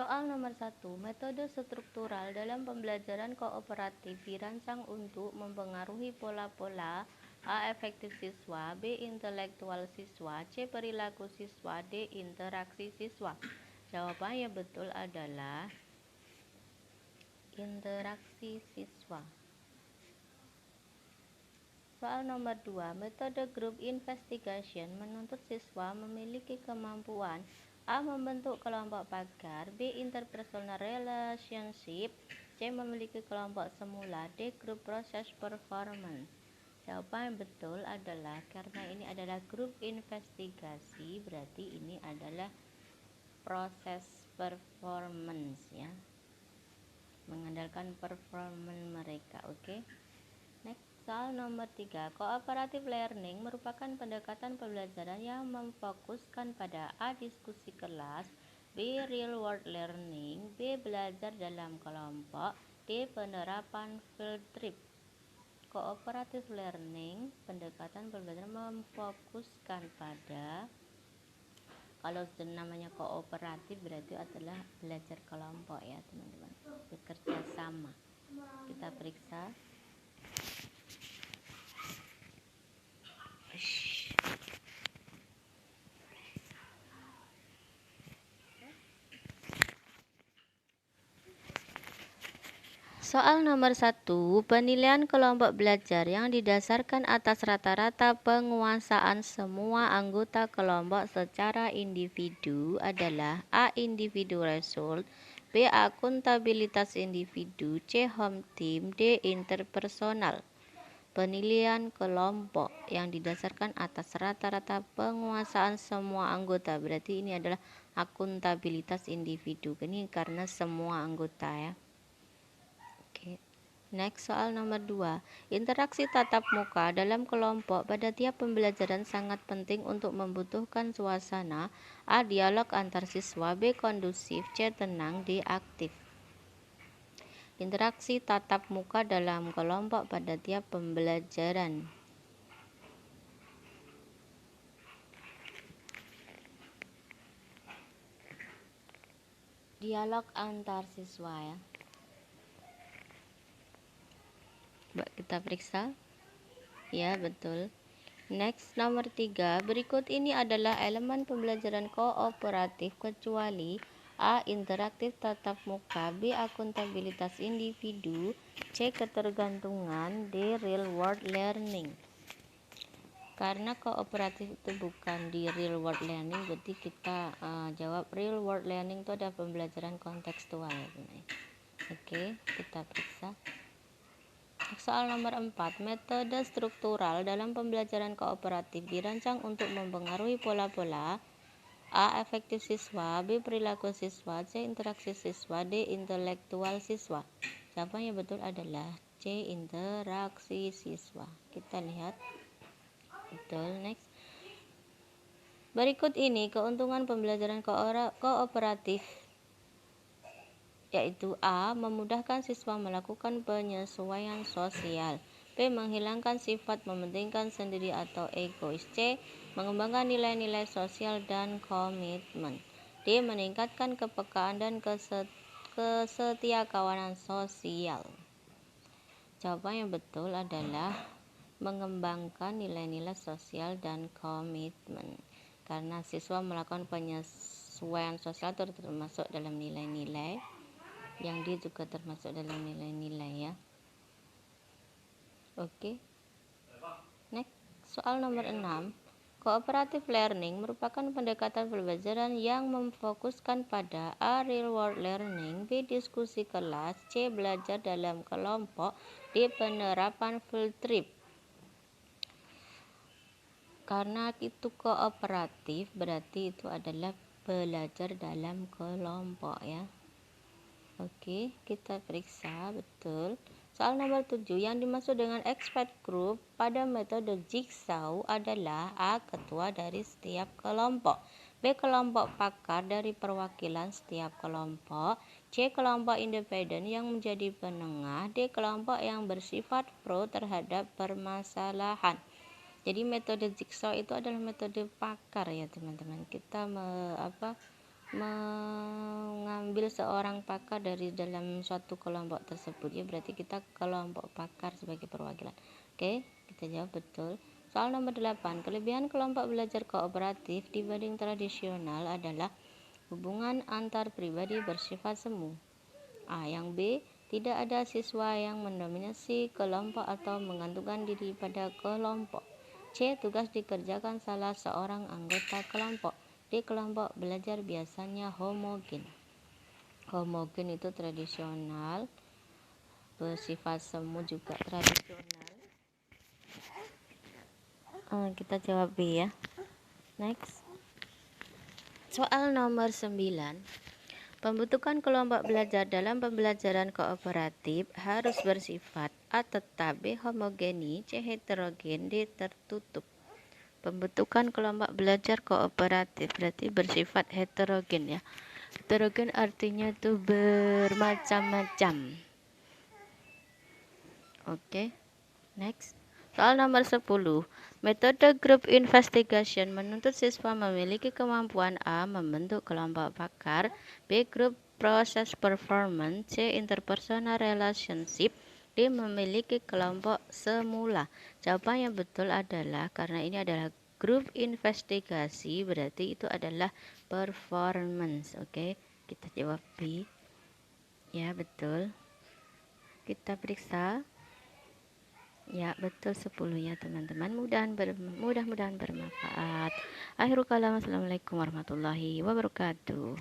Soal nomor 1, metode struktural dalam pembelajaran kooperatif dirancang untuk mempengaruhi pola-pola A. Efektif siswa, B. Intelektual siswa, C. Perilaku siswa, D. Interaksi siswa. Jawaban yang betul adalah interaksi siswa. Soal nomor 2, metode group investigation menuntut siswa memiliki kemampuan A. Membentuk kelompok pagar, B. Interpersonal relationship, C. Memiliki kelompok semula, D. Group process performance. Jawaban yang betul adalah, karena ini adalah grup investigasi, berarti ini adalah proses performance ya, mengandalkan performance mereka. Oke. Next, soal nomor 3, cooperative learning merupakan pendekatan pembelajaran yang memfokuskan pada A. Diskusi kelas, B. Real world learning, B. Belajar dalam kelompok, D. Penerapan field trip. Cooperative learning, pendekatan pembelajaran memfokuskan pada, kalau namanya kooperatif berarti adalah belajar kelompok ya teman-teman, bekerja sama. Kita periksa. Soal nomor 1, penilaian kelompok belajar yang didasarkan atas rata-rata penguasaan semua anggota kelompok secara individu adalah A. Individu result, B. Akuntabilitas individu, C. Home team, D. Interpersonal. Penilaian kelompok yang didasarkan atas rata-rata penguasaan semua anggota, berarti ini adalah akuntabilitas individu, ini karena semua anggota ya. Oke. Next, soal nomor 2. Interaksi tatap muka dalam kelompok pada tiap pembelajaran sangat penting untuk membutuhkan suasana A. Dialog antar siswa, B. Kondusif, C. Tenang, D. Aktif. Interaksi tatap muka dalam kelompok pada tiap pembelajaran. Dialog antar siswa ya. Kita periksa. Ya, betul. Next, nomor 3. Berikut ini adalah elemen pembelajaran kooperatif kecuali A. Interaktif tatap muka, B. Akuntabilitas individu, C. Ketergantungan, D. Real world learning. Karena kooperatif itu bukan di real world learning, jadi kita jawab real world learning itu ada pembelajaran kontekstual. Oke, kita periksa. Soal nomor 4, metode struktural dalam pembelajaran kooperatif dirancang untuk mempengaruhi pola-pola A. Efektif siswa, B. Perilaku siswa, C. Interaksi siswa, D. Intelektual siswa. Jawaban yang betul adalah C. Interaksi siswa. Kita lihat. Betul. Next. Berikut ini keuntungan pembelajaran kooperatif, yaitu A. Memudahkan siswa melakukan penyesuaian sosial, B. Menghilangkan sifat mementingkan sendiri atau egois, C. Mengembangkan nilai-nilai sosial dan komitmen, D. Meningkatkan kepekaan dan kesetiakawanan sosial. Jawaban yang betul adalah mengembangkan nilai-nilai sosial dan komitmen, karena siswa melakukan penyesuaian sosial termasuk dalam nilai-nilai, yang dia juga termasuk dalam nilai-nilai ya. Oke. Next, soal nomor 6. Cooperative learning merupakan pendekatan pembelajaran yang memfokuskan pada A. Real world learning, B. Diskusi kelas, C. Belajar dalam kelompok, D. Penerapan field trip. Karena itu kooperatif, berarti itu adalah belajar dalam kelompok ya. Oke, kita periksa. Betul. Soal nomor 7, yang dimaksud dengan expert group pada metode jigsaw adalah A. Ketua dari setiap kelompok, B. Kelompok pakar dari perwakilan setiap kelompok, C. Kelompok independen yang menjadi penengah, D. Kelompok yang bersifat pro terhadap permasalahan. Jadi metode jigsaw itu adalah metode pakar ya teman-teman. Kita mengambil seorang pakar dari dalam suatu kelompok tersebut, ya berarti kita kelompok pakar sebagai perwakilan. Oke, kita jawab betul. Soal nomor 8, kelebihan kelompok belajar kooperatif dibanding tradisional adalah hubungan antar pribadi bersifat semu. A. Yang B, tidak ada siswa yang mendominasi kelompok atau menggantungkan diri pada kelompok. C. Tugas dikerjakan salah seorang anggota kelompok. D. Kelompok belajar biasanya homogen. Homogen itu tradisional, bersifat semu juga tradisional. Kita jawab B ya. Next. Soal nomor 9. Pembentukan kelompok belajar dalam pembelajaran kooperatif harus bersifat A. Tetap, B. Homogeni, C. Heterogen, D. Tertutup. Pembentukan kelompok belajar kooperatif berarti bersifat heterogen ya. Heterogen artinya itu bermacam-macam. Oke, next. Soal nomor 10. Metode group investigation menuntut siswa memiliki kemampuan A. Membentuk kelompok pakar, B. Group process performance, C. Interpersonal relationship, D. Memiliki kelompok semula. Jawaban yang betul adalah, karena ini adalah group investigasi, berarti itu adalah performance. Oke, kita jawab B. Ya, betul. Kita periksa. Ya, betul 10-nya teman-teman. Mudah-mudahan bermanfaat. Akhirul kalam, assalamualaikum warahmatullahi wabarakatuh.